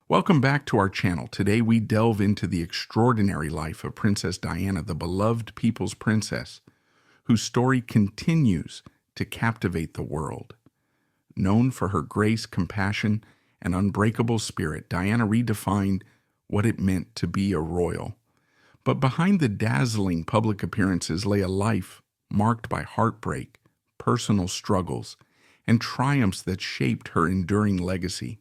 Welcome back to our channel. Today we delve into the extraordinary life of Princess Diana, the beloved people's princess, whose story continues to captivate the world. Known for her grace, compassion, and unbreakable spirit, Diana redefined what it meant to be a royal. But behind the dazzling public appearances lay a life marked by heartbreak, personal struggles, and triumphs that shaped her enduring legacy.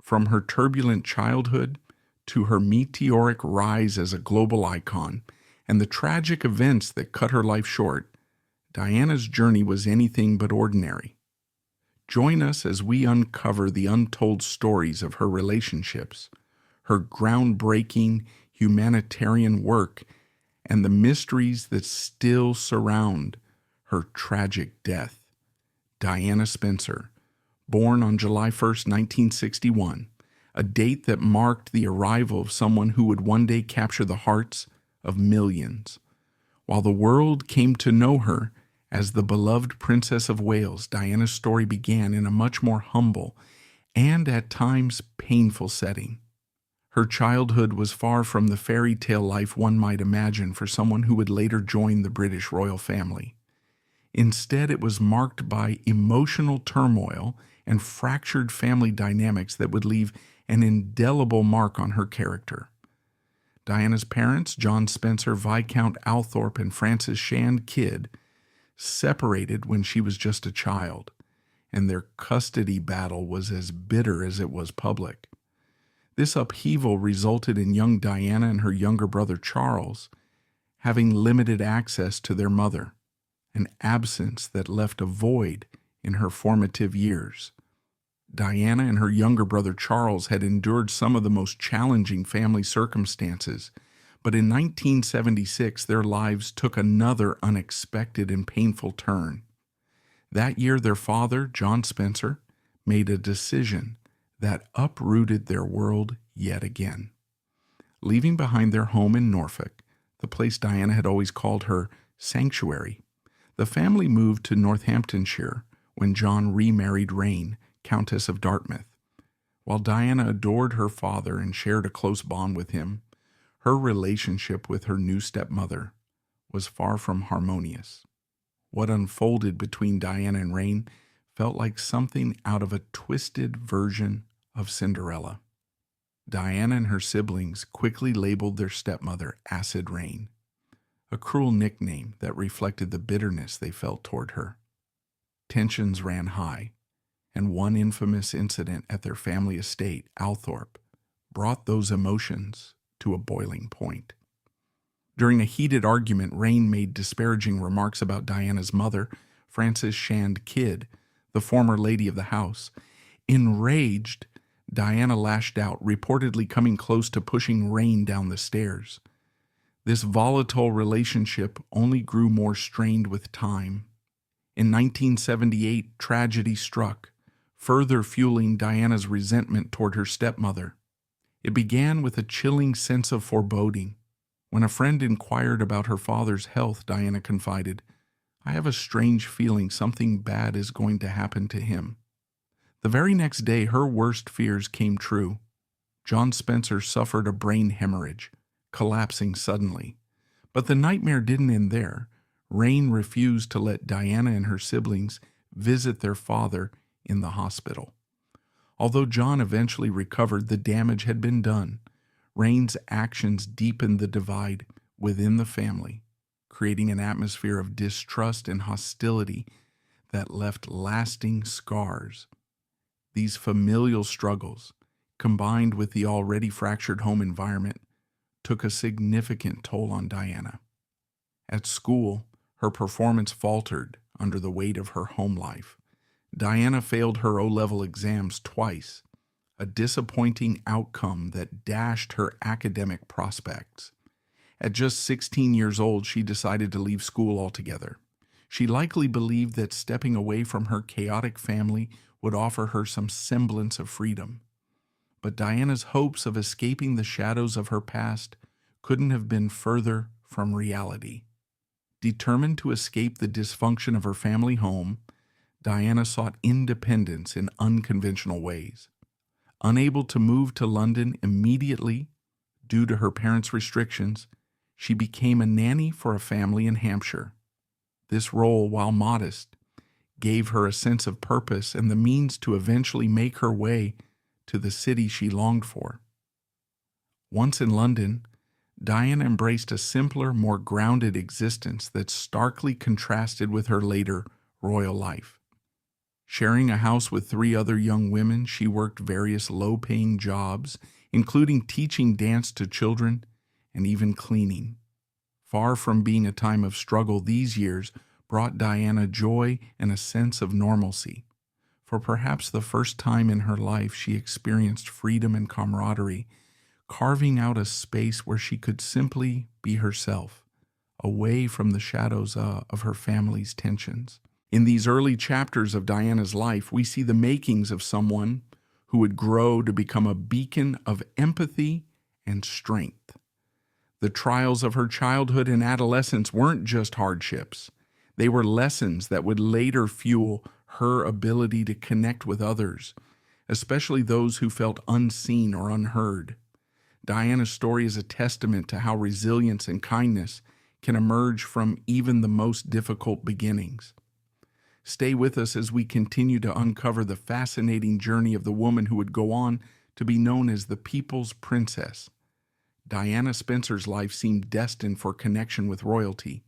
From her turbulent childhood to her meteoric rise as a global icon and the tragic events that cut her life short, Diana's journey was anything but ordinary. Join us as we uncover the untold stories of her relationships, her groundbreaking humanitarian work, and the mysteries that still surround her tragic death. Diana Spencer, born on July 1st, 1961, a date that marked the arrival of someone who would one day capture the hearts of millions. While the world came to know her as the beloved Princess of Wales, Diana's story began in a much more humble and at times painful setting. Her childhood was far from the fairy tale life one might imagine for someone who would later join the British royal family. Instead, it was marked by emotional turmoil and fractured family dynamics that would leave an indelible mark on her character. Diana's parents, John Spencer, Viscount Althorp, and Frances Shand Kidd, separated when she was just a child, and their custody battle was as bitter as it was public. This upheaval resulted in young Diana and her younger brother Charles having limited access to their mother, an absence that left a void in her formative years. Diana and her younger brother Charles had endured some of the most challenging family circumstances, but in 1976 their lives took another unexpected and painful turn. That year their father, John Spencer, made a decision that uprooted their world yet again. Leaving behind their home in Norfolk, the place Diana had always called her sanctuary, the family moved to Northamptonshire when John remarried Rayne, Countess of Dartmouth. While Diana adored her father and shared a close bond with him, her relationship with her new stepmother was far from harmonious. What unfolded between Diana and Rayne felt like something out of a twisted version of Cinderella. Diana and her siblings quickly labeled their stepmother Acid Rain, a cruel nickname that reflected the bitterness they felt toward her. Tensions ran high, and one infamous incident at their family estate, Althorp, brought those emotions to a boiling point. During a heated argument, Rayne made disparaging remarks about Diana's mother, Frances Shand Kidd, the former lady of the house. Enraged, Diana lashed out, reportedly coming close to pushing Rayne down the stairs. This volatile relationship only grew more strained with time. In 1978, tragedy struck, further fueling Diana's resentment toward her stepmother. It began with a chilling sense of foreboding. When a friend inquired about her father's health, Diana confided, "I have a strange feeling something bad is going to happen to him." The very next day, her worst fears came true. John Spencer suffered a brain hemorrhage, collapsing suddenly. But the nightmare didn't end there. Rayne refused to let Diana and her siblings visit their father in the hospital. Although John eventually recovered, the damage had been done. Rayne's actions deepened the divide within the family, creating an atmosphere of distrust and hostility that left lasting scars. These familial struggles, combined with the already fractured home environment, took a significant toll on Diana. At school, her performance faltered under the weight of her home life. Diana failed her O-level exams twice, a disappointing outcome that dashed her academic prospects. At just 16 years old, she decided to leave school altogether. She likely believed that stepping away from her chaotic family would offer her some semblance of freedom. But Diana's hopes of escaping the shadows of her past couldn't have been further from reality. Determined to escape the dysfunction of her family home, Diana sought independence in unconventional ways. Unable to move to London immediately due to her parents' restrictions, she became a nanny for a family in Hampshire. This role, while modest, gave her a sense of purpose and the means to eventually make her way to the city she longed for. Once in London, Diana embraced a simpler, more grounded existence that starkly contrasted with her later royal life. Sharing a house with 3 other young women, she worked various low-paying jobs, including teaching dance to children and even cleaning. Far from being a time of struggle, these years brought Diana joy and a sense of normalcy. For perhaps the first time in her life, she experienced freedom and camaraderie, carving out a space where she could simply be herself, away from the shadows of her family's tensions. In these early chapters of Diana's life, we see the makings of someone who would grow to become a beacon of empathy and strength. The trials of her childhood and adolescence weren't just hardships. They were lessons that would later fuel her ability to connect with others, especially those who felt unseen or unheard. Diana's story is a testament to how resilience and kindness can emerge from even the most difficult beginnings. Stay with us as we continue to uncover the fascinating journey of the woman who would go on to be known as the People's Princess. Diana Spencer's life seemed destined for connection with royalty,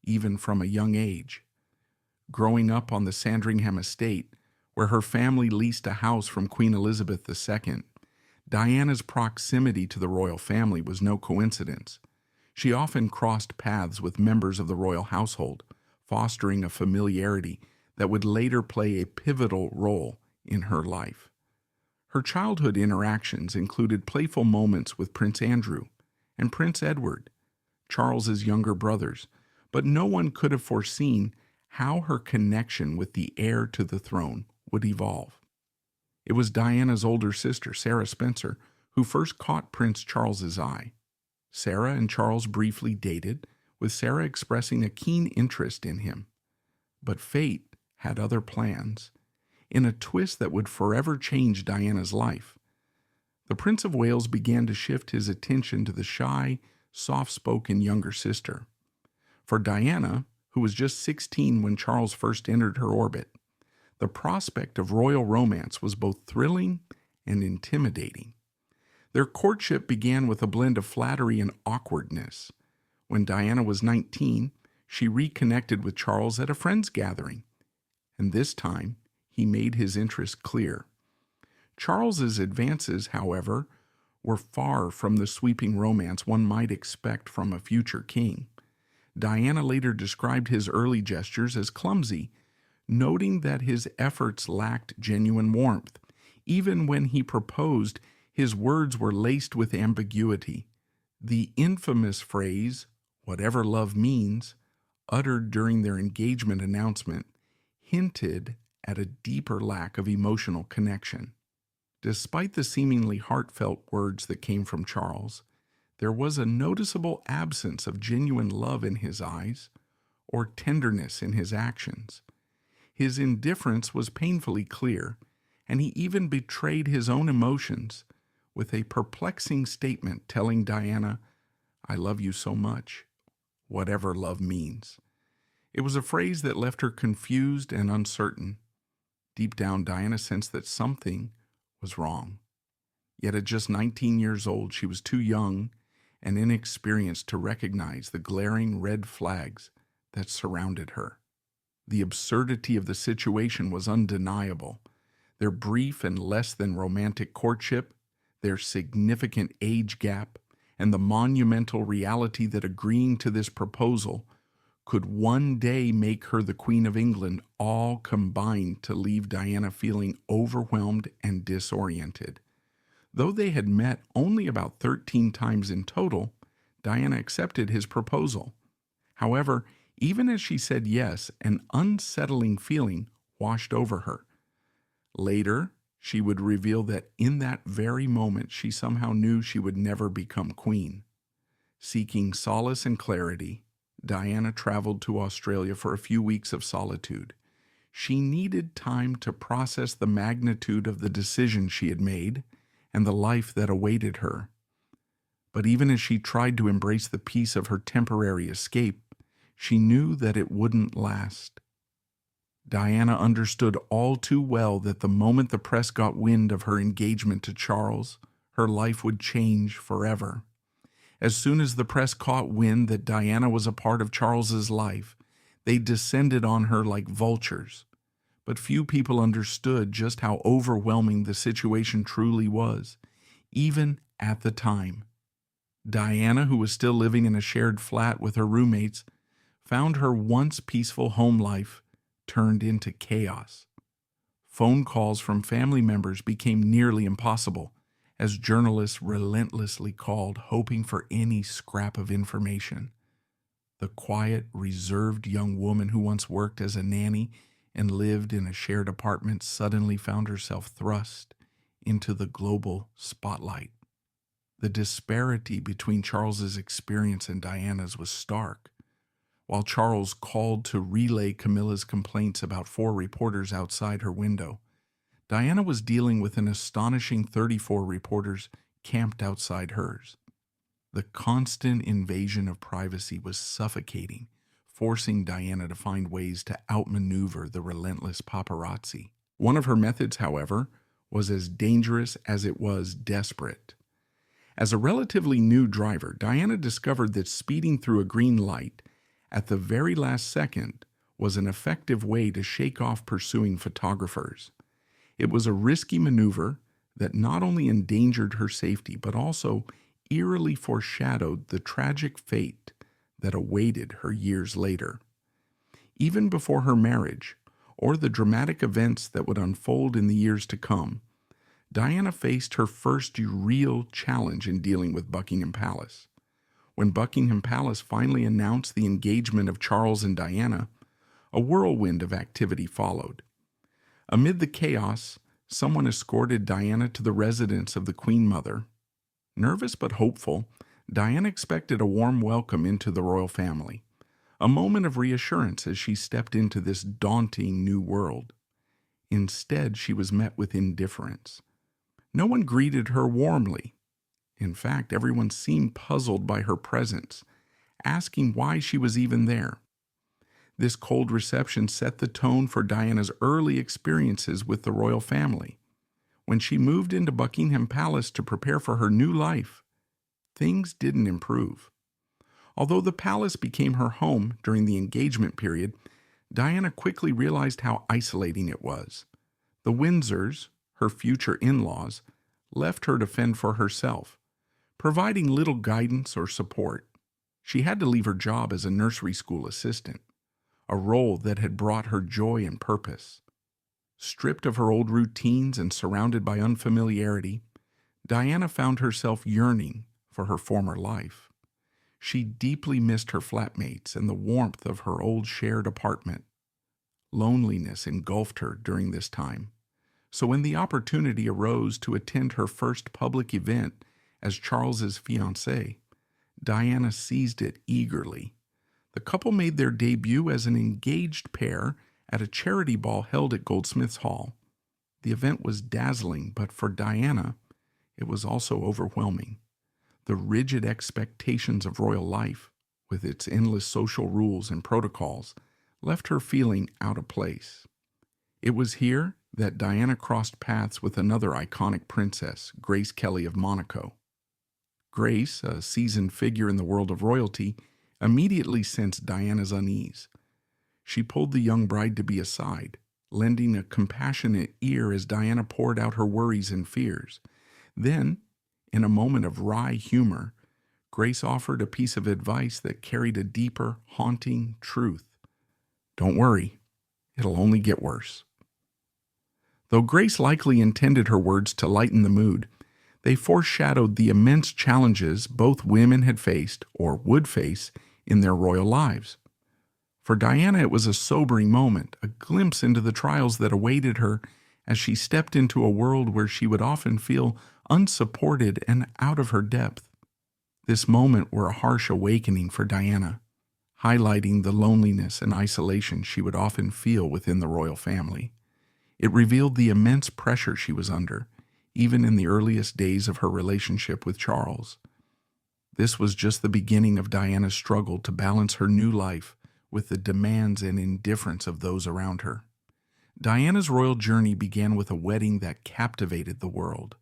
even from a young age. Growing up on the Sandringham estate, where her family leased a house from Queen Elizabeth II, Diana's proximity to the royal family was no coincidence. She often crossed paths with members of the royal household, fostering a familiarity that would later play a pivotal role in her life. Her childhood interactions included playful moments with Prince Andrew and Prince Edward, Charles's younger brothers, but no one could have foreseen how her connection with the heir to the throne would evolve. It was Diana's older sister, Sarah Spencer, who first caught Prince Charles's eye. Sarah and Charles briefly dated, with Sarah expressing a keen interest in him. But fate had other plans, in a twist that would forever change Diana's life. The Prince of Wales began to shift his attention to the shy, soft-spoken younger sister. For Diana, who was just 16 when Charles first entered her orbit, the prospect of royal romance was both thrilling and intimidating. Their courtship began with a blend of flattery and awkwardness. When Diana was 19, she reconnected with Charles at a friend's gathering, and this time he made his interest clear. Charles's advances, however, were far from the sweeping romance one might expect from a future king. Diana later described his early gestures as clumsy, noting that his efforts lacked genuine warmth. Even when he proposed, his words were laced with ambiguity. The infamous phrase, "whatever love means," uttered during their engagement announcement, hinted at a deeper lack of emotional connection. Despite the seemingly heartfelt words that came from Charles, there was a noticeable absence of genuine love in his eyes or tenderness in his actions. His indifference was painfully clear, and he even betrayed his own emotions with a perplexing statement telling Diana, "I love you so much, whatever love means." It was a phrase that left her confused and uncertain. Deep down, Diana sensed that something was wrong. Yet at just 19 years old, she was too young and inexperienced to recognize the glaring red flags that surrounded her. The absurdity of the situation was undeniable. Their brief and less than romantic courtship, their significant age gap, and the monumental reality that agreeing to this proposal could one day make her the Queen of England all combined to leave Diana feeling overwhelmed and disoriented. Though they had met only about 13 times in total, Diana accepted his proposal. However, even as she said yes, an unsettling feeling washed over her. Later, she would reveal that in that very moment she somehow knew she would never become queen. Seeking solace and clarity, Diana traveled to Australia for a few weeks of solitude. She needed time to process the magnitude of the decision she had made and the life that awaited her. But even as she tried to embrace the peace of her temporary escape, she knew that it wouldn't last. Diana understood all too well that the moment the press got wind of her engagement to Charles, her life would change forever. As soon as the press caught wind that Diana was a part of Charles's life, they descended on her like vultures. But few people understood just how overwhelming the situation truly was, even at the time. Diana, who was still living in a shared flat with her roommates, found her once peaceful home life turned into chaos. Phone calls from family members became nearly impossible, as journalists relentlessly called, hoping for any scrap of information. The quiet, reserved young woman who once worked as a nanny and lived in a shared apartment suddenly found herself thrust into the global spotlight. The disparity between Charles's experience and Diana's was stark. While Charles called to relay Camilla's complaints about 4 reporters outside her window, Diana was dealing with an astonishing 34 reporters camped outside hers. The constant invasion of privacy was suffocating, forcing Diana to find ways to outmaneuver the relentless paparazzi. One of her methods, however, was as dangerous as it was desperate. As a relatively new driver, Diana discovered that speeding through a green light at the very last second was an effective way to shake off pursuing photographers. It was a risky maneuver that not only endangered her safety, but also eerily foreshadowed the tragic fate that awaited her years later. Even before her marriage, or the dramatic events that would unfold in the years to come, Diana faced her first real challenge in dealing with Buckingham Palace. When Buckingham Palace finally announced the engagement of Charles and Diana, a whirlwind of activity followed. Amid the chaos, someone escorted Diana to the residence of the Queen Mother. Nervous but hopeful, Diana expected a warm welcome into the royal family, a moment of reassurance as she stepped into this daunting new world. Instead, she was met with indifference. No one greeted her warmly. In fact, everyone seemed puzzled by her presence, asking why she was even there. This cold reception set the tone for Diana's early experiences with the royal family. When she moved into Buckingham Palace to prepare for her new life, things didn't improve. Although the palace became her home during the engagement period, Diana quickly realized how isolating it was. The Windsors, her future in-laws, left her to fend for herself, providing little guidance or support. She had to leave her job as a nursery school assistant, a role that had brought her joy and purpose. Stripped of her old routines and surrounded by unfamiliarity, Diana found herself yearning for her former life. She deeply missed her flatmates and the warmth of her old shared apartment. Loneliness engulfed her during this time. So when the opportunity arose to attend her first public event as Charles's fiancée, Diana seized it eagerly. The couple made their debut as an engaged pair at a charity ball held at Goldsmiths Hall. The event was dazzling, but for Diana, it was also overwhelming. The rigid expectations of royal life, with its endless social rules and protocols, left her feeling out of place. It was here that Diana crossed paths with another iconic princess, Grace Kelly of Monaco. Grace, a seasoned figure in the world of royalty, immediately sensed Diana's unease. She pulled the young bride-to-be aside, lending a compassionate ear as Diana poured out her worries and fears. Then, in a moment of wry humor, Grace offered a piece of advice that carried a deeper, haunting truth. "Don't worry, it'll only get worse." Though Grace likely intended her words to lighten the mood, they foreshadowed the immense challenges both women had faced, or would face, in their royal lives. For Diana, it was a sobering moment, a glimpse into the trials that awaited her as she stepped into a world where she would often feel unsupported and out of her depth. This moment were a harsh awakening for Diana, highlighting the loneliness and isolation she would often feel within the royal family. It revealed the immense pressure she was under, even in the earliest days of her relationship with Charles. This was just the beginning of Diana's struggle to balance her new life with the demands and indifference of those around her. Diana's royal journey began with a wedding that captivated the world.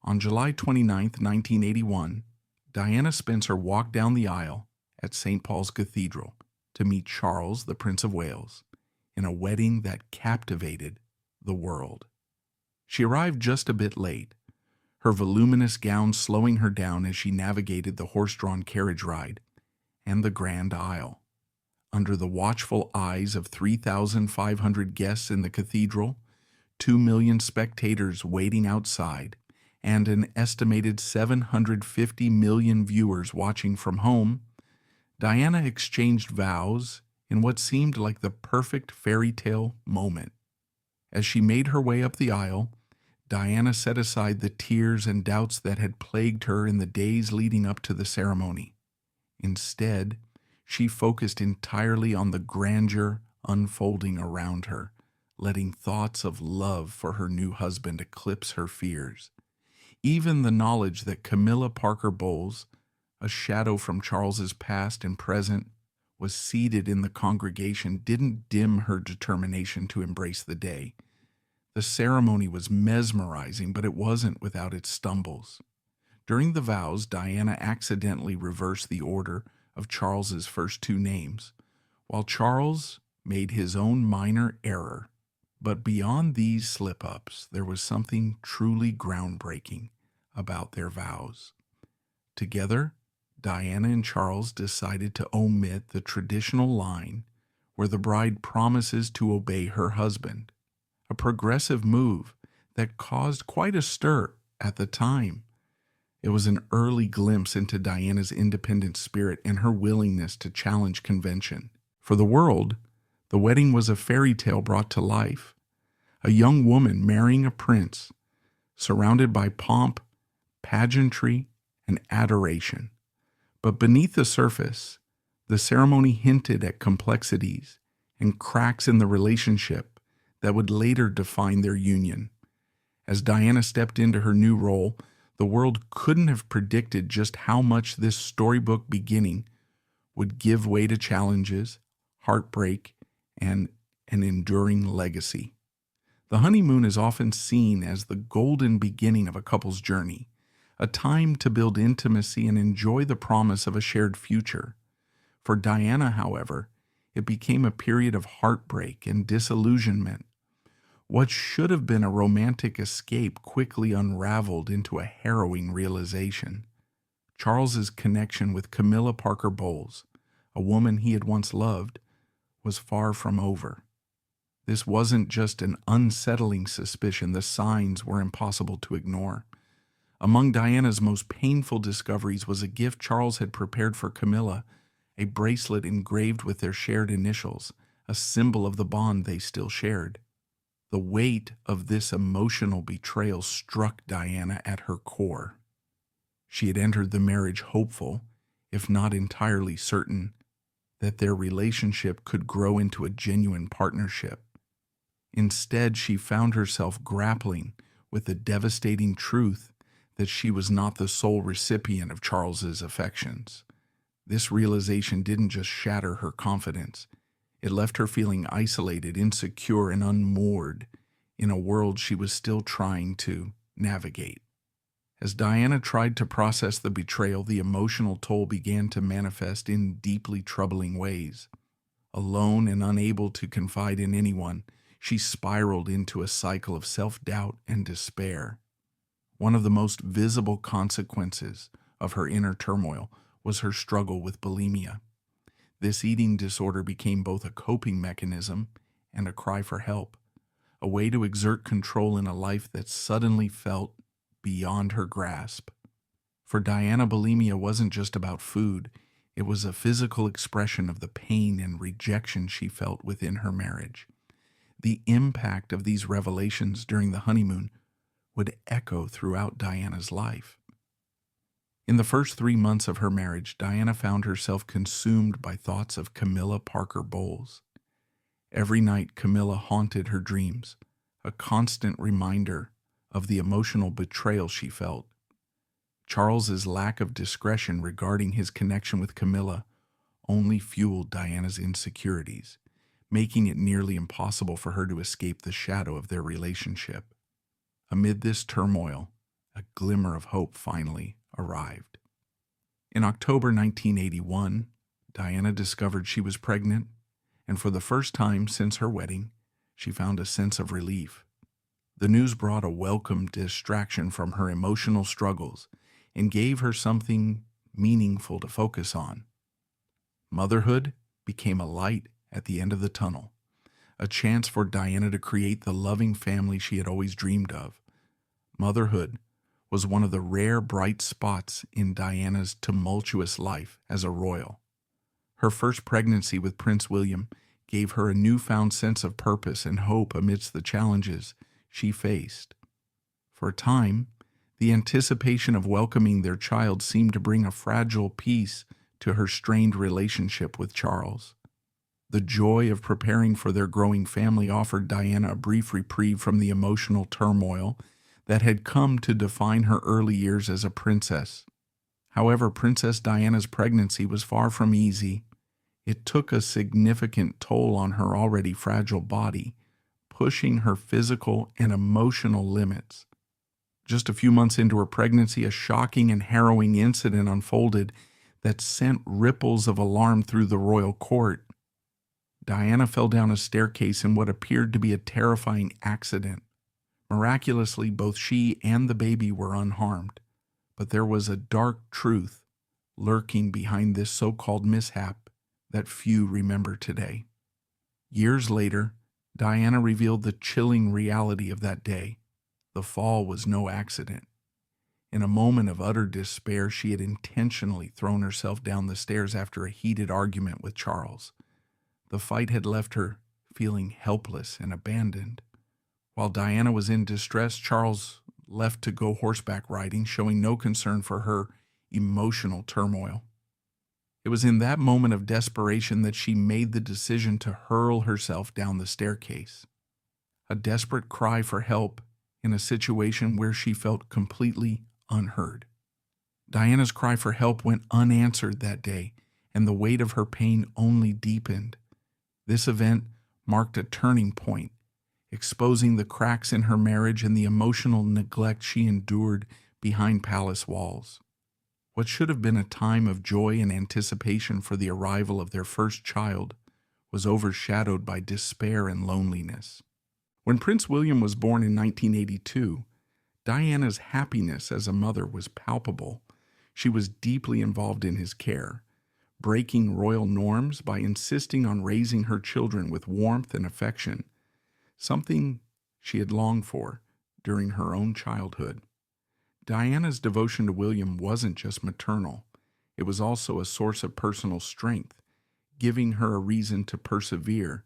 On July 29, 1981, Diana Spencer walked down the aisle at St. Paul's Cathedral to meet Charles, the Prince of Wales, in a wedding that captivated the world. She arrived just a bit late, her voluminous gown slowing her down as she navigated the horse-drawn carriage ride and the grand aisle. Under the watchful eyes of 3,500 guests in the cathedral, 2 million spectators waiting outside, and an estimated 750 million viewers watching from home, Diana exchanged vows in what seemed like the perfect fairy tale moment. As she made her way up the aisle, Diana set aside the tears and doubts that had plagued her in the days leading up to the ceremony. Instead, she focused entirely on the grandeur unfolding around her, letting thoughts of love for her new husband eclipse her fears. Even the knowledge that Camilla Parker Bowles, a shadow from Charles's past and present, was seated in the congregation didn't dim her determination to embrace the day. The ceremony was mesmerizing, but it wasn't without its stumbles. During the vows, Diana accidentally reversed the order of Charles's first two names, while Charles made his own minor error. But beyond these slip-ups, there was something truly groundbreaking about their vows. Together, Diana and Charles decided to omit the traditional line where the bride promises to obey her husband, a progressive move that caused quite a stir at the time. It was an early glimpse into Diana's independent spirit and her willingness to challenge convention. For the world, the wedding was a fairy tale brought to life. A young woman marrying a prince, surrounded by pomp, pageantry, and adoration. But beneath the surface, the ceremony hinted at complexities and cracks in the relationship that would later define their union. As Diana stepped into her new role, the world couldn't have predicted just how much this storybook beginning would give way to challenges, heartbreak, and an enduring legacy. The honeymoon is often seen as the golden beginning of a couple's journey, a time to build intimacy and enjoy the promise of a shared future. For Diana, however, it became a period of heartbreak and disillusionment. What should have been a romantic escape quickly unraveled into a harrowing realization. Charles's connection with Camilla Parker Bowles, a woman he had once loved, was far from over. This wasn't just an unsettling suspicion, the signs were impossible to ignore. Among Diana's most painful discoveries was a gift Charles had prepared for Camilla, a bracelet engraved with their shared initials, a symbol of the bond they still shared. The weight of this emotional betrayal struck Diana at her core. She had entered the marriage hopeful, if not entirely certain, that their relationship could grow into a genuine partnership. Instead, she found herself grappling with the devastating truth that she was not the sole recipient of Charles's affections. This realization didn't just shatter her confidence. It left her feeling isolated, insecure, and unmoored in a world she was still trying to navigate. As Diana tried to process the betrayal, the emotional toll began to manifest in deeply troubling ways. Alone and unable to confide in anyone, she spiraled into a cycle of self-doubt and despair. One of the most visible consequences of her inner turmoil was her struggle with bulimia. This eating disorder became both a coping mechanism and a cry for help, a way to exert control in a life that suddenly felt beyond her grasp. For Diana, bulimia wasn't just about food, it was a physical expression of the pain and rejection she felt within her marriage. The impact of these revelations during the honeymoon would echo throughout Diana's life. In the first 3 months of her marriage, Diana found herself consumed by thoughts of Camilla Parker Bowles. Every night, Camilla haunted her dreams, a constant reminder of the emotional betrayal she felt. Charles's lack of discretion regarding his connection with Camilla only fueled Diana's insecurities, making it nearly impossible for her to escape the shadow of their relationship. Amid this turmoil, a glimmer of hope finally arrived. In October 1981, Diana discovered she was pregnant, and for the first time since her wedding, she found a sense of relief. The news brought a welcome distraction from her emotional struggles and gave her something meaningful to focus on. Motherhood became a light at the end of the tunnel, a chance for Diana to create the loving family she had always dreamed of. Motherhood was one of the rare bright spots in Diana's tumultuous life as a royal. Her first pregnancy with Prince William gave her a newfound sense of purpose and hope amidst the challenges she faced. For a time, the anticipation of welcoming their child seemed to bring a fragile peace to her strained relationship with Charles. The joy of preparing for their growing family offered Diana a brief reprieve from the emotional turmoil that had come to define her early years as a princess. However, Princess Diana's pregnancy was far from easy. It took a significant toll on her already fragile body, pushing her physical and emotional limits. Just a few months into her pregnancy, a shocking and harrowing incident unfolded that sent ripples of alarm through the royal court. Diana fell down a staircase in what appeared to be a terrifying accident. Miraculously, both she and the baby were unharmed, but there was a dark truth lurking behind this so-called mishap that few remember today. Years later, Diana revealed the chilling reality of that day. The fall was no accident. In a moment of utter despair, she had intentionally thrown herself down the stairs after a heated argument with Charles. The fight had left her feeling helpless and abandoned. While Diana was in distress, Charles left to go horseback riding, showing no concern for her emotional turmoil. It was in that moment of desperation that she made the decision to hurl herself down the staircase. A desperate cry for help in a situation where she felt completely unheard. Diana's cry for help went unanswered that day, and the weight of her pain only deepened. This event marked a turning point, exposing the cracks in her marriage and the emotional neglect she endured behind palace walls. What should have been a time of joy and anticipation for the arrival of their first child was overshadowed by despair and loneliness. When Prince William was born in 1982, Diana's happiness as a mother was palpable. She was deeply involved in his care, breaking royal norms by insisting on raising her children with warmth and affection, something she had longed for during her own childhood. Diana's devotion to William wasn't just maternal. It was also a source of personal strength, giving her a reason to persevere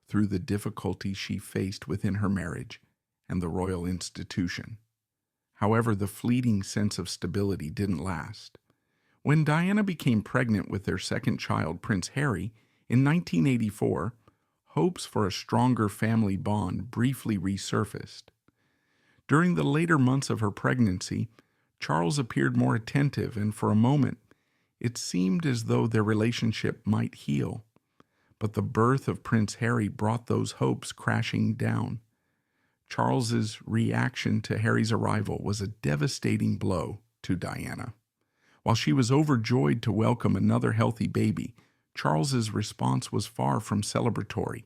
through the difficulties she faced within her marriage and the royal institution. However, the fleeting sense of stability didn't last. When Diana became pregnant with their second child, Prince Harry, in 1984, hopes for a stronger family bond briefly resurfaced. During the later months of her pregnancy, Charles appeared more attentive, and for a moment, it seemed as though their relationship might heal. But the birth of Prince Harry brought those hopes crashing down. Charles's reaction to Harry's arrival was a devastating blow to Diana. While she was overjoyed to welcome another healthy baby, Charles's response was far from celebratory.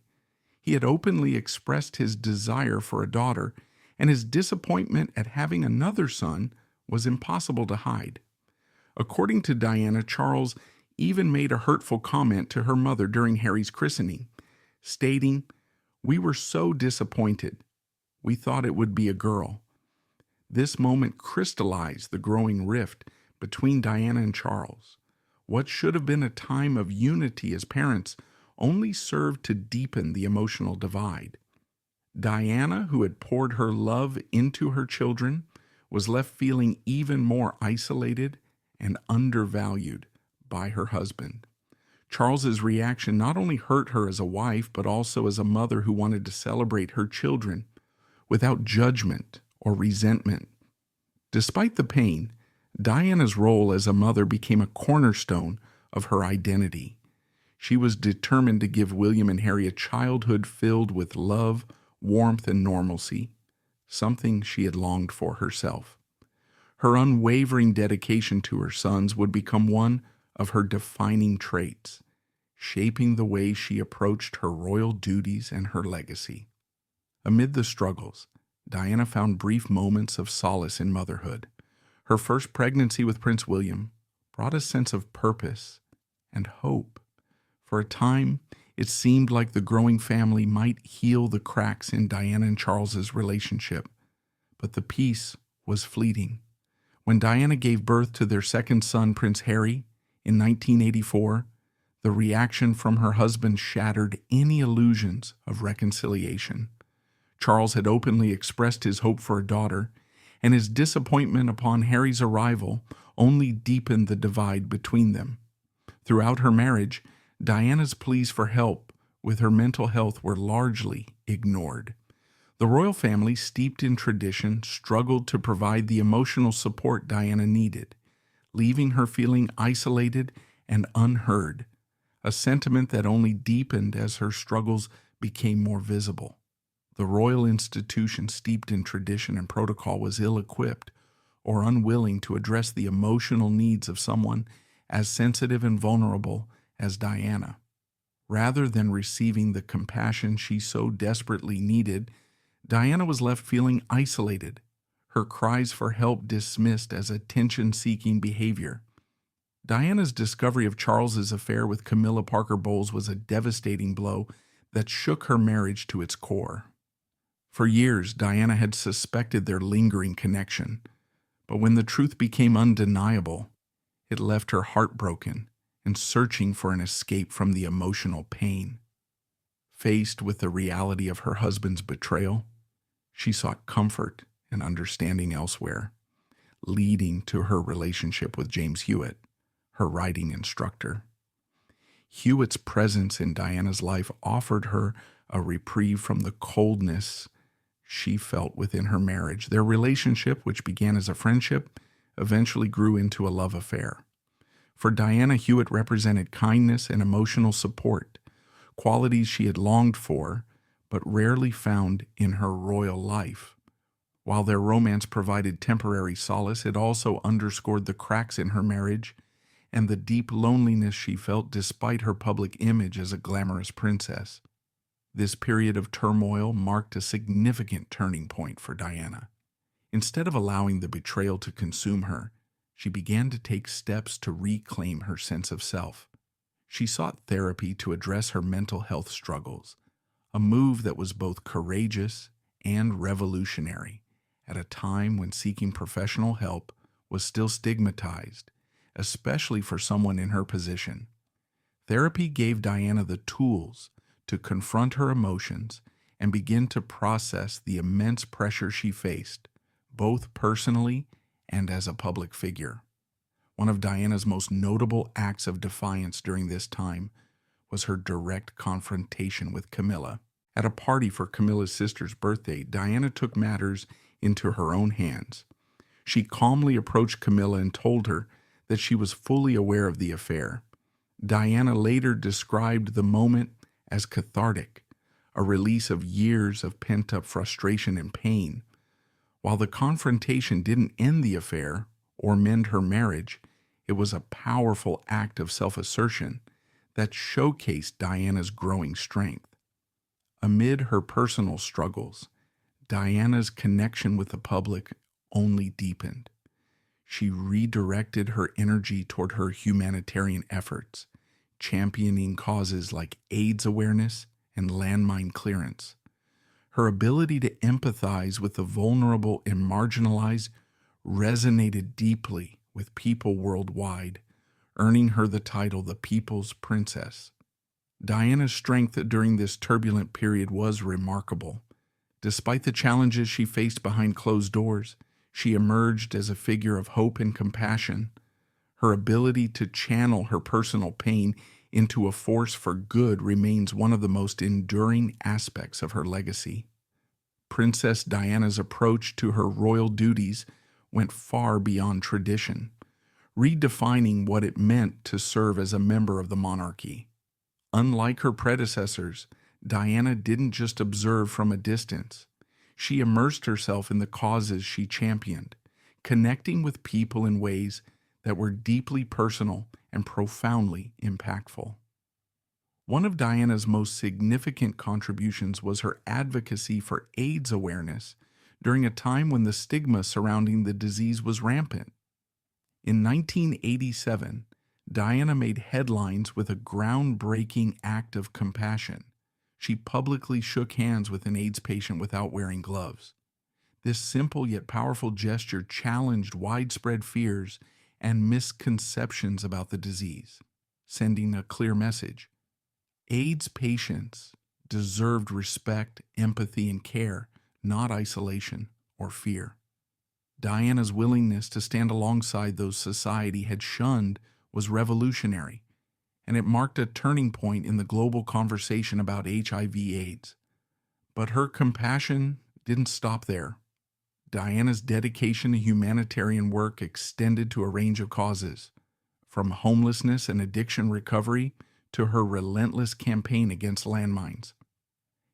He had openly expressed his desire for a daughter, and his disappointment at having another son was impossible to hide. According to Diana, Charles even made a hurtful comment to her mother during Harry's christening, stating, "We were so disappointed. We thought it would be a girl." This moment crystallized the growing rift between Diana and Charles. What should have been a time of unity as parents only served to deepen the emotional divide. Diana, who had poured her love into her children, was left feeling even more isolated and undervalued by her husband. Charles's reaction not only hurt her as a wife, but also as a mother who wanted to celebrate her children without judgment or resentment. Despite the pain, Diana's role as a mother became a cornerstone of her identity. She was determined to give William and Harry a childhood filled with love, warmth, and normalcy, something she had longed for herself. Her unwavering dedication to her sons would become one of her defining traits, shaping the way she approached her royal duties and her legacy. Amid the struggles, Diana found brief moments of solace in motherhood. Her first pregnancy with Prince William brought a sense of purpose and hope. For a time, it seemed like the growing family might heal the cracks in Diana and Charles's relationship, but the peace was fleeting. When Diana gave birth to their second son, Prince Harry, in 1984, the reaction from her husband shattered any illusions of reconciliation. Charles had openly expressed his hope for a daughter, and his disappointment upon Harry's arrival only deepened the divide between them. Throughout her marriage, Diana's pleas for help with her mental health were largely ignored. The royal family, steeped in tradition, struggled to provide the emotional support Diana needed, leaving her feeling isolated and unheard, a sentiment that only deepened as her struggles became more visible. The royal institution, steeped in tradition and protocol, was ill-equipped or unwilling to address the emotional needs of someone as sensitive and vulnerable as Diana. Rather than receiving the compassion she so desperately needed, Diana was left feeling isolated, her cries for help dismissed as attention-seeking behavior. Diana's discovery of Charles's affair with Camilla Parker Bowles was a devastating blow that shook her marriage to its core. For years, Diana had suspected their lingering connection, but when the truth became undeniable, it left her heartbroken and searching for an escape from the emotional pain. Faced with the reality of her husband's betrayal, she sought comfort and understanding elsewhere, leading to her relationship with James Hewitt, her writing instructor. Hewitt's presence in Diana's life offered her a reprieve from the coldness she felt within her marriage. Their relationship, which began as a friendship, eventually grew into a love affair. For Diana, Hewitt represented kindness and emotional support, qualities she had longed for but rarely found in her royal life. While their romance provided temporary solace, it also underscored the cracks in her marriage and the deep loneliness she felt despite her public image as a glamorous princess. This period of turmoil marked a significant turning point for Diana. Instead of allowing the betrayal to consume her, she began to take steps to reclaim her sense of self. She sought therapy to address her mental health struggles, a move that was both courageous and revolutionary at a time when seeking professional help was still stigmatized, especially for someone in her position. Therapy gave Diana the tools to confront her emotions and begin to process the immense pressure she faced, both personally and as a public figure. One of Diana's most notable acts of defiance during this time was her direct confrontation with Camilla. At a party for Camilla's sister's birthday, Diana took matters into her own hands. She calmly approached Camilla and told her that she was fully aware of the affair. Diana later described the moment as cathartic, a release of years of pent-up frustration and pain. While the confrontation didn't end the affair or mend her marriage, it was a powerful act of self-assertion that showcased Diana's growing strength. Amid her personal struggles, Diana's connection with the public only deepened. She redirected her energy toward her humanitarian efforts, championing causes like AIDS awareness and landmine clearance. Her ability to empathize with the vulnerable and marginalized resonated deeply with people worldwide, earning her the title the People's Princess. Diana's strength during this turbulent period was remarkable. Despite the challenges she faced behind closed doors, she emerged as a figure of hope and compassion. Her ability to channel her personal pain into a force for good remains one of the most enduring aspects of her legacy. Princess Diana's approach to her royal duties went far beyond tradition, redefining what it meant to serve as a member of the monarchy. Unlike her predecessors, Diana didn't just observe from a distance. She immersed herself in the causes she championed, connecting with people in ways that were deeply personal and profoundly impactful. One of Diana's most significant contributions was her advocacy for AIDS awareness during a time when the stigma surrounding the disease was rampant. In 1987, Diana made headlines with a groundbreaking act of compassion. She publicly shook hands with an AIDS patient without wearing gloves. This simple yet powerful gesture challenged widespread fears and misconceptions about the disease, sending a clear message. AIDS patients deserved respect, empathy, and care, not isolation or fear. Diana's willingness to stand alongside those society had shunned was revolutionary, and it marked a turning point in the global conversation about HIV/AIDS. But her compassion didn't stop there. Diana's dedication to humanitarian work extended to a range of causes, from homelessness and addiction recovery to her relentless campaign against landmines.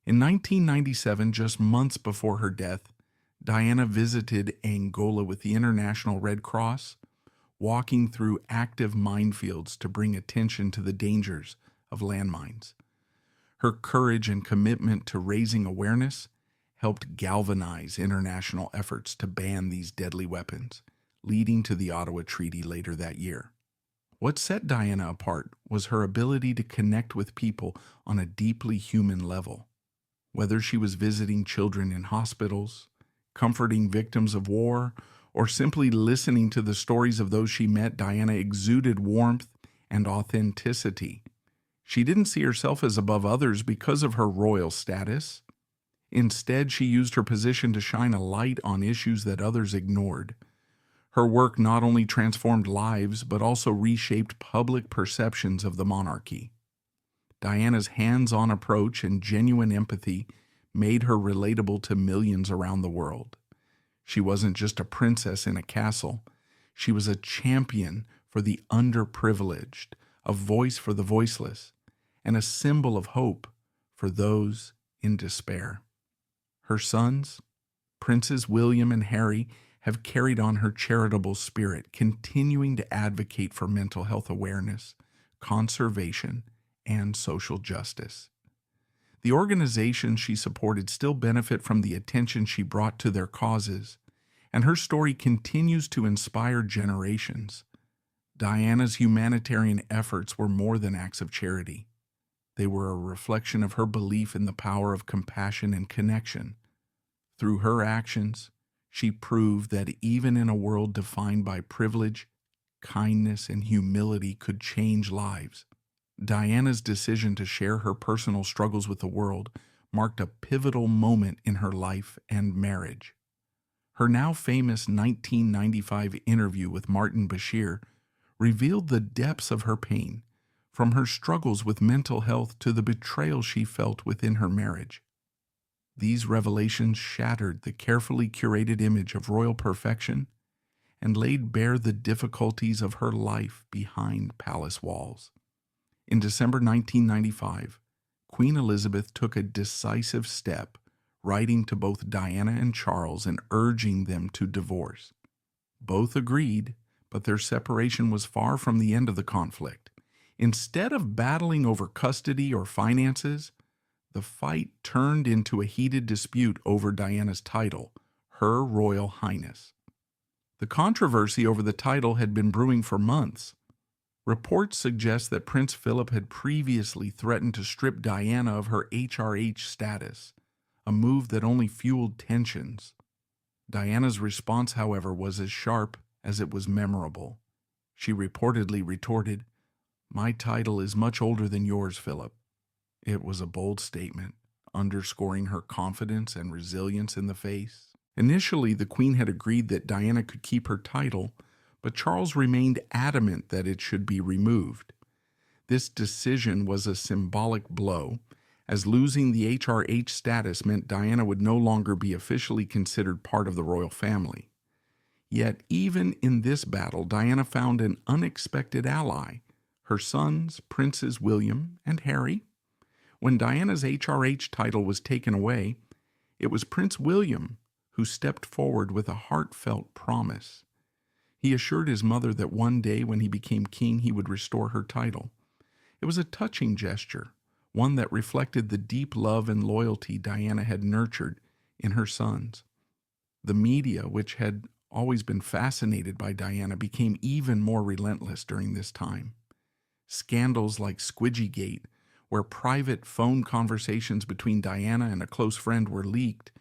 In 1997, just months before her death, Diana visited Angola with the International Red Cross, walking through active minefields to bring attention to the dangers of landmines. Her courage and commitment to raising awareness helped galvanize international efforts to ban these deadly weapons, leading to the Ottawa Treaty later that year. What set Diana apart was her ability to connect with people on a deeply human level. Whether she was visiting children in hospitals, comforting victims of war, or simply listening to the stories of those she met, Diana exuded warmth and authenticity. She didn't see herself as above others because of her royal status. Instead, she used her position to shine a light on issues that others ignored. Her work not only transformed lives, but also reshaped public perceptions of the monarchy. Diana's hands-on approach and genuine empathy made her relatable to millions around the world. She wasn't just a princess in a castle. She was a champion for the underprivileged, a voice for the voiceless, and a symbol of hope for those in despair. Her sons, Princes William and Harry, have carried on her charitable spirit, continuing to advocate for mental health awareness, conservation, and social justice. The organizations she supported still benefit from the attention she brought to their causes, and her story continues to inspire generations. Diana's humanitarian efforts were more than acts of charity. They were a reflection of her belief in the power of compassion and connection. Through her actions, she proved that even in a world defined by privilege, kindness, and humility could change lives. Diana's decision to share her personal struggles with the world marked a pivotal moment in her life and marriage. Her now famous 1995 interview with Martin Bashir revealed the depths of her pain, from her struggles with mental health to the betrayal she felt within her marriage. These revelations shattered the carefully curated image of royal perfection and laid bare the difficulties of her life behind palace walls. In December 1995, Queen Elizabeth took a decisive step, writing to both Diana and Charles and urging them to divorce. Both agreed, but their separation was far from the end of the conflict. Instead of battling over custody or finances, the fight turned into a heated dispute over Diana's title, Her Royal Highness. The controversy over the title had been brewing for months. Reports suggest that Prince Philip had previously threatened to strip Diana of her HRH status, a move that only fueled tensions. Diana's response, however, was as sharp as it was memorable. She reportedly retorted, "My title is much older than yours, Philip." It was a bold statement, underscoring her confidence and resilience in the face. Initially, the Queen had agreed that Diana could keep her title, but Charles remained adamant that it should be removed. This decision was a symbolic blow, as losing the HRH status meant Diana would no longer be officially considered part of the royal family. Yet even in this battle, Diana found an unexpected ally, her sons, Princes William and Harry. When Diana's HRH title was taken away, it was Prince William who stepped forward with a heartfelt promise. He assured his mother that one day when he became king, he would restore her title. It was a touching gesture, one that reflected the deep love and loyalty Diana had nurtured in her sons. The media, which had always been fascinated by Diana, became even more relentless during this time. Scandals like Squidgygate, where private phone conversations between Diana and a close friend were leaked,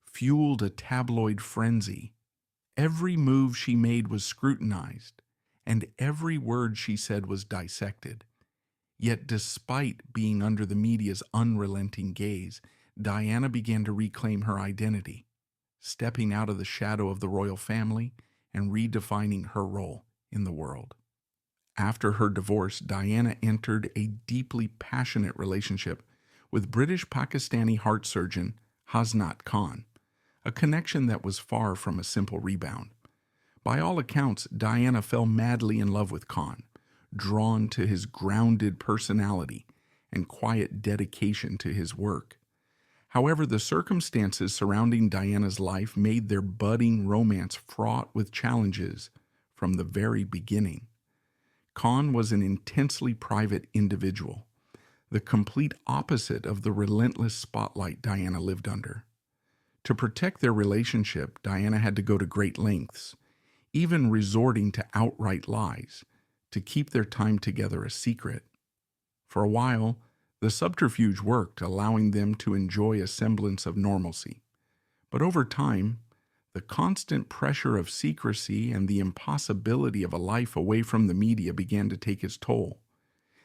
fueled a tabloid frenzy. Every move she made was scrutinized, and every word she said was dissected. Yet despite being under the media's unrelenting gaze, Diana began to reclaim her identity, stepping out of the shadow of the royal family and redefining her role in the world. After her divorce, Diana entered a deeply passionate relationship with British Pakistani heart surgeon Hasnat Khan, a connection that was far from a simple rebound. By all accounts, Diana fell madly in love with Khan, drawn to his grounded personality and quiet dedication to his work. However, the circumstances surrounding Diana's life made their budding romance fraught with challenges from the very beginning. Khan was an intensely private individual, the complete opposite of the relentless spotlight Diana lived under. To protect their relationship, Diana had to go to great lengths, even resorting to outright lies, to keep their time together a secret. For a while, the subterfuge worked, allowing them to enjoy a semblance of normalcy. But over time, the constant pressure of secrecy and the impossibility of a life away from the media began to take its toll.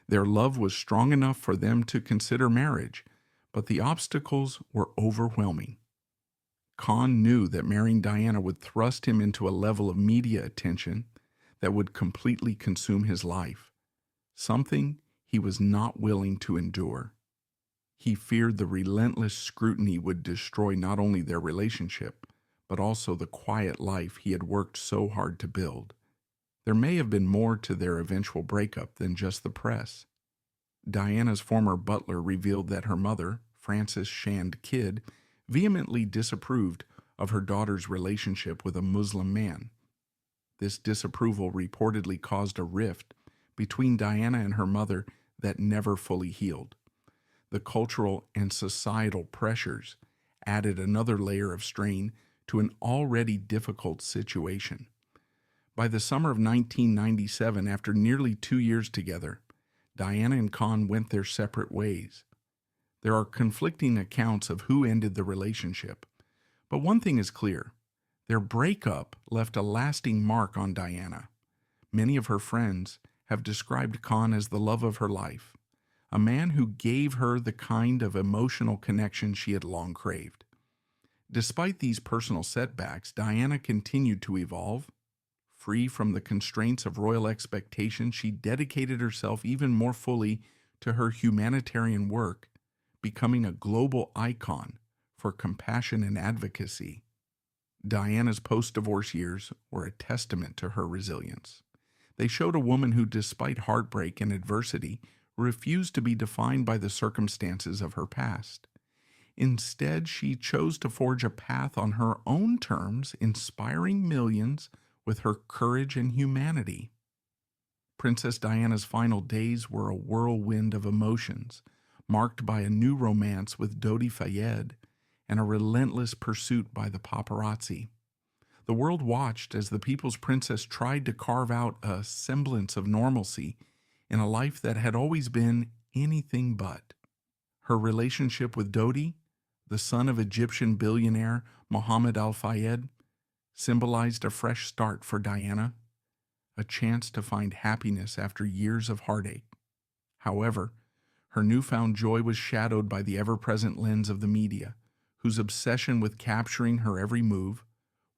Their love was strong enough for them to consider marriage, but the obstacles were overwhelming. Khan knew that marrying Diana would thrust him into a level of media attention that would completely consume his life, something he was not willing to endure. He feared the relentless scrutiny would destroy not only their relationship, but also the quiet life he had worked so hard to build. There may have been more to their eventual breakup than just the press. Diana's former butler revealed that her mother, Frances Shand Kidd, vehemently disapproved of her daughter's relationship with a Muslim man. This disapproval reportedly caused a rift between Diana and her mother that never fully healed. The cultural and societal pressures added another layer of strain to an already difficult situation. By the summer of 1997, after nearly 2 years together, Diana and Khan went their separate ways. There are conflicting accounts of who ended the relationship, but one thing is clear: their breakup left a lasting mark on Diana. Many of her friends have described Khan as the love of her life, a man who gave her the kind of emotional connection she had long craved. Despite these personal setbacks, Diana continued to evolve. Free from the constraints of royal expectation, she dedicated herself even more fully to her humanitarian work, becoming a global icon for compassion and advocacy. Diana's post-divorce years were a testament to her resilience. They showed a woman who, despite heartbreak and adversity, refused to be defined by the circumstances of her past. Instead, she chose to forge a path on her own terms, inspiring millions with her courage and humanity. Princess Diana's final days were a whirlwind of emotions, marked by a new romance with Dodi Fayed and a relentless pursuit by the paparazzi. The world watched as the People's Princess tried to carve out a semblance of normalcy in a life that had always been anything but. Her relationship with Dodi, the son of Egyptian billionaire Mohammed Al-Fayed, symbolized a fresh start for Diana, a chance to find happiness after years of heartache. However, her newfound joy was shadowed by the ever-present lens of the media, whose obsession with capturing her every move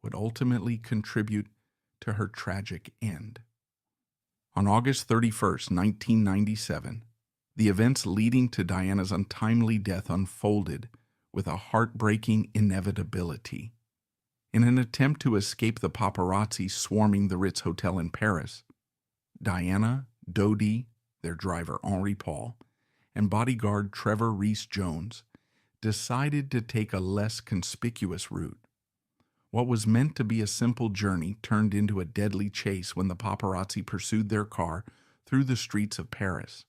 would ultimately contribute to her tragic end. On August 31, 1997, The events leading to Diana's untimely death unfolded with a heartbreaking inevitability. In an attempt to escape the paparazzi swarming the Ritz Hotel in Paris, Diana, Dodi, their driver Henri Paul, and bodyguard Trevor Rees-Jones decided to take a less conspicuous route. What was meant to be a simple journey turned into a deadly chase when the paparazzi pursued their car through the streets of Paris.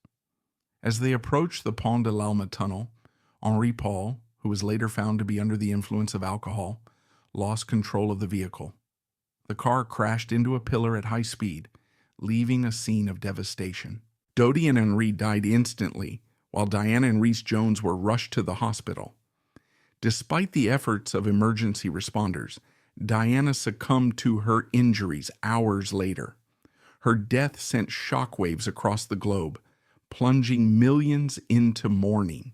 As they approached the Pont de l'Alma tunnel, Henri Paul, who was later found to be under the influence of alcohol, lost control of the vehicle. The car crashed into a pillar at high speed, leaving a scene of devastation. Dodi and Henri died instantly, while Diana and Rees-Jones were rushed to the hospital. Despite the efforts of emergency responders, Diana succumbed to her injuries hours later. Her death sent shockwaves across the globe, plunging millions into mourning.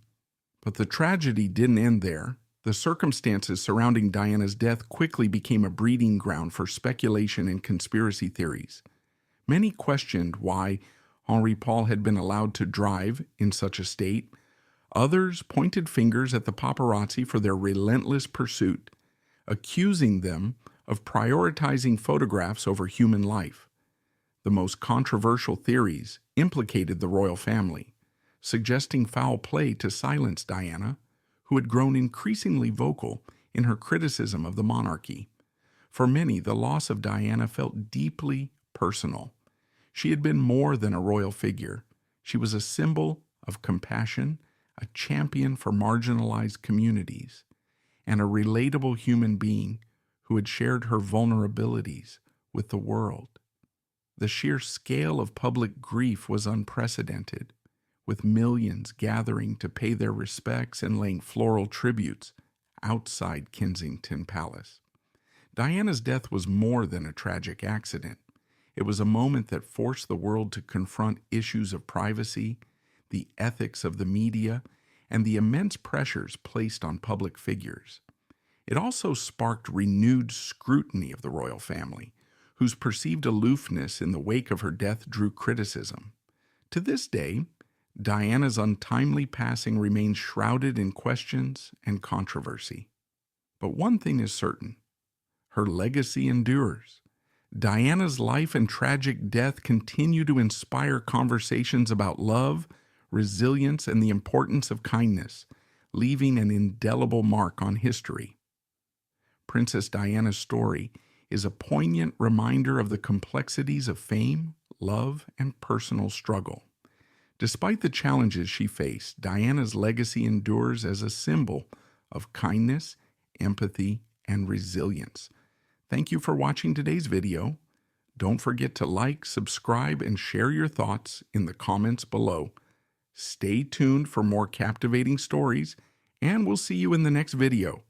But the tragedy didn't end there. The circumstances surrounding Diana's death quickly became a breeding ground for speculation and conspiracy theories. Many questioned why Henri Paul had been allowed to drive in such a state. Others pointed fingers at the paparazzi for their relentless pursuit, accusing them of prioritizing photographs over human life. The most controversial theories implicated the royal family, suggesting foul play to silence Diana, who had grown increasingly vocal in her criticism of the monarchy. For many, the loss of Diana felt deeply personal. She had been more than a royal figure. She was a symbol of compassion, a champion for marginalized communities, and a relatable human being who had shared her vulnerabilities with the world. The sheer scale of public grief was unprecedented, with millions gathering to pay their respects and laying floral tributes outside Kensington Palace. Diana's death was more than a tragic accident. It was a moment that forced the world to confront issues of privacy, the ethics of the media, and the immense pressures placed on public figures. It also sparked renewed scrutiny of the royal family, whose perceived aloofness in the wake of her death drew criticism. To this day, Diana's untimely passing remains shrouded in questions and controversy. But one thing is certain: her legacy endures. Diana's life and tragic death continue to inspire conversations about love, resilience, and the importance of kindness, leaving an indelible mark on history. Princess Diana's story is a poignant reminder of the complexities of fame, love, and personal struggle. Despite the challenges she faced, Diana's legacy endures as a symbol of kindness, empathy, and resilience. Thank you for watching today's video. Don't forget to like, subscribe, and share your thoughts in the comments below. Stay tuned for more captivating stories, and we'll see you in the next video.